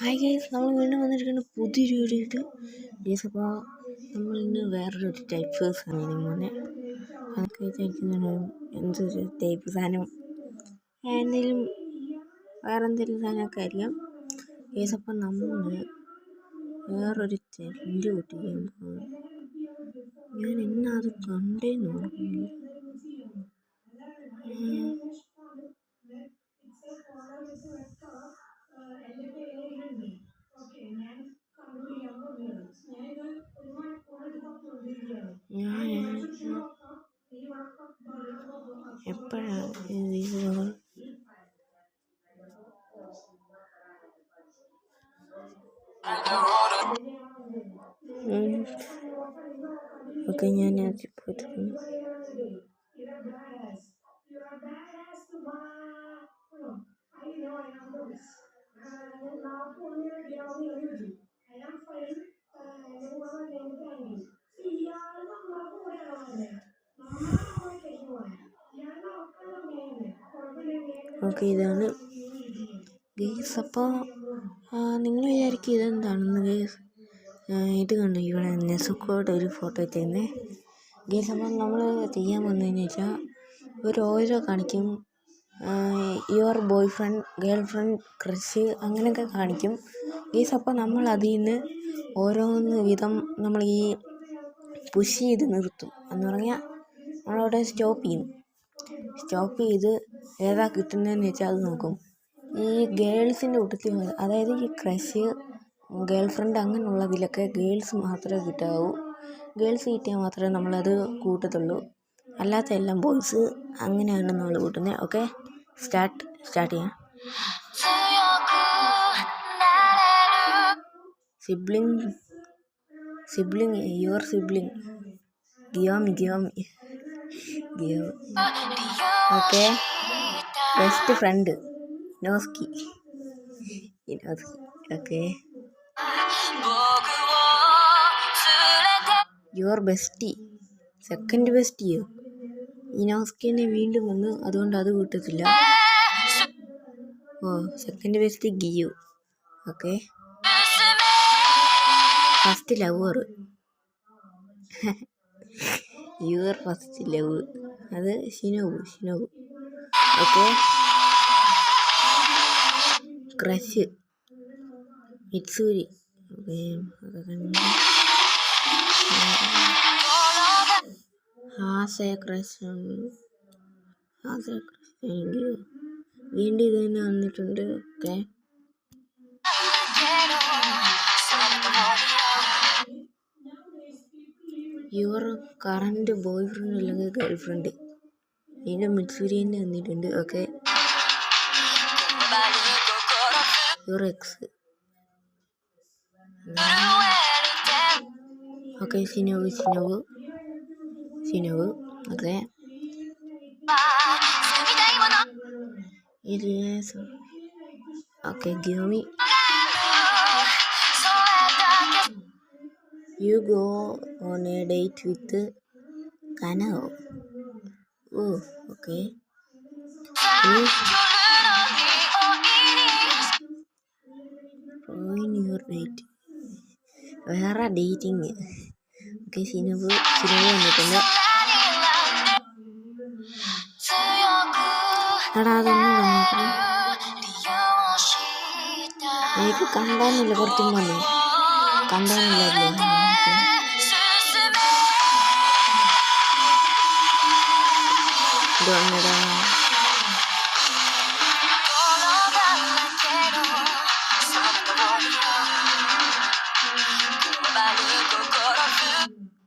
Hi guys, നമ്മൾ വീണ്ടും വന്നിരിക്കുന്ന പുതിയൊരു വീഡിയോ. ഗൈസ്, അപ്പോൾ നമ്മൾ ഇന്ന് വേറൊരു ടൈപ്പ് സാധനം വന്നെ. അതൊക്കെ വിചാരിക്കുന്നുണ്ട് എന്തൊരു ടൈപ്പ് സാധനം, എന്തെങ്കിലും വേറെ എന്തെങ്കിലും സാധനമൊക്കെ ആയിരിക്കാം. ഗൈസ്, അപ്പം നമ്മൾ വേറൊരു ചെറിയ കുട്ടി ഞാൻ എന്നാ അത് കണ്ടേന്ന് പറഞ്ഞു. എപ്പോഴാണ് ഓക്കെ, ഞാൻ പോയിട്ടുണ്ട്. ഓക്കെ, ഇതാണ് ഗേസ്. അപ്പോൾ നിങ്ങൾ വിചാരിക്കും ഇതെന്താണെന്ന് ഗേസ്. ഇത് കണ്ടു, ഇവിടെ നെസുക്കോയുടെ ഒരു ഫോട്ടോ വെച്ചേക്കുന്നേ ഗേസ്. അപ്പം നമ്മൾ ചെയ്യാൻ വന്നതെന്ന് വെച്ചാൽ ഇവർ ഓരോ കാണിക്കും, your boy friend, girl friend, crush അങ്ങനെയൊക്കെ കാണിക്കും ഗേസ്. അപ്പോൾ നമ്മൾ അതിൽ നിന്ന് ഓരോന്ന് വിധം നമ്മൾ ഈ പുഷ് ചെയ്ത് നിർത്തും എന്ന് പറഞ്ഞാൽ നമ്മളവിടെ സ്റ്റോപ്പ് ചെയ്ത് ഏതാ കിട്ടുന്നതെന്ന് വെച്ചാൽ അത് നോക്കും. ഈ ഗേൾസിൻ്റെ കൂട്ടത്തിൽ, അതായത് ഈ ക്രഷ്, ഗേൾ ഫ്രണ്ട് അങ്ങനെയുള്ളതിലൊക്കെ ഗേൾസ് മാത്രമേ കിട്ടാവൂ. ഗേൾസ് കിട്ടിയാൽ മാത്രമേ നമ്മളത് കൂട്ടത്തുള്ളൂ, അല്ലാത്ത എല്ലാം ബോയ്സ്. അങ്ങനെയാണ് നമ്മൾ കൂട്ടുന്നത്. ഓക്കെ, സ്റ്റാർട്ട് ചെയ്യാം. Sibling your sibling Gyomei. Okay, best friend Inosuke. Okay, your bestie, second ബെസ്റ്റിയോ ഇനോസ്കിനെ വീണ്ടും വന്നു, അതുകൊണ്ട് അത് കൂട്ടത്തില്ല. ഓ, second best Giyu. Okay, first lover your first love, അത് ഷിനോബു. Okay, crush Mitsuri. ഹാസയ ക്രഷ് വീണ്ടും ഇത് തന്നെ വന്നിട്ടുണ്ട്. Okay, your current boyfriend അല്ലെങ്കിൽ ഗേൾ ഫ്രണ്ട്, ഇതിൻ്റെ മിറ്റ്സൂരി തന്നെ വന്നിട്ടുണ്ട്. Okay, your ex. Okay, Shinobu. Okay, okay, Gyomei. You go on a date with Kanao. Oh, okay. Ruin your date. വേറെ ഡേറ്റിങ്. ഓക്കെ, ഷിനോബു വന്നിട്ടുണ്ട്. എടാ, അതൊന്നും എനിക്ക് കണ്ടാനില്ല, പുറത്തും വന്നു കണ്ടാനില്ലല്ലോ.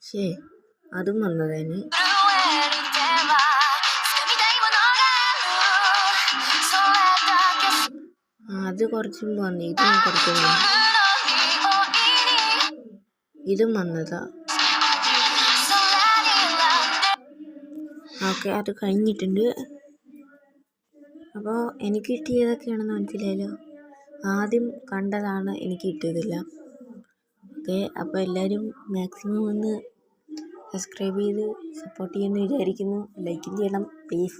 ശേ, അതും വന്നതേന്. അത് കുറച്ചും വന്നു, ഇതും കുറച്ചും വന്നു. ഇതും വന്നതാ. ഓക്കെ, അത് കഴിഞ്ഞിട്ടുണ്ട്. അപ്പോൾ എനിക്ക് കിട്ടിയതൊക്കെയാണെന്ന് മനസ്സിലായല്ലോ. ആദ്യം കണ്ടതാണ് എനിക്ക് കിട്ടിയതില്ല. ഓക്കെ, അപ്പോൾ എല്ലാവരും മാക്സിമം ഒന്ന് സബ്സ്ക്രൈബ് ചെയ്ത് സപ്പോർട്ട് ചെയ്യുമെന്ന് വിചാരിക്കുന്നു. ലൈക്ക് ചെയ്യണം പ്ലീസ്.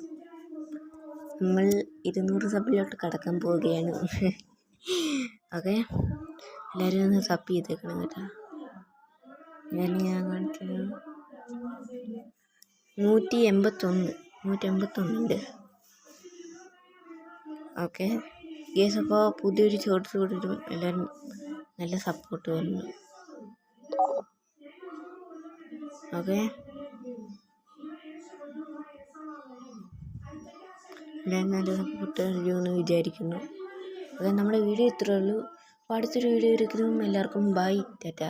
നമ്മൾ 200 സബിലോട്ട് കടക്കാൻ പോവുകയാണ്. ഓക്കെ, എല്ലാവരും ഒന്ന് സബ് ചെയ്തേക്കണം കേട്ടോ. ഞാൻ കാണിച്ചത് 181 ഉണ്ട്. ഓക്കെ ഗേസ്, അപ്പോൾ പുതിയൊരു ഷോർട്സ് കൊടുത്തിട്ടും എല്ലാവരും നല്ല സപ്പോർട്ട് വരുന്നു. ഓക്കെ, എല്ലാവരും നല്ല സപ്പോർട്ട് വരുമെന്ന് വിചാരിക്കുന്നു. ഓക്കെ, നമ്മുടെ വീഡിയോ ഇത്രയേ ഉള്ളൂ. അപ്പോൾ അടുത്തൊരു വീഡിയോ എടുക്കുന്നതും എല്ലാവർക്കും ബൈ, ടാറ്റ.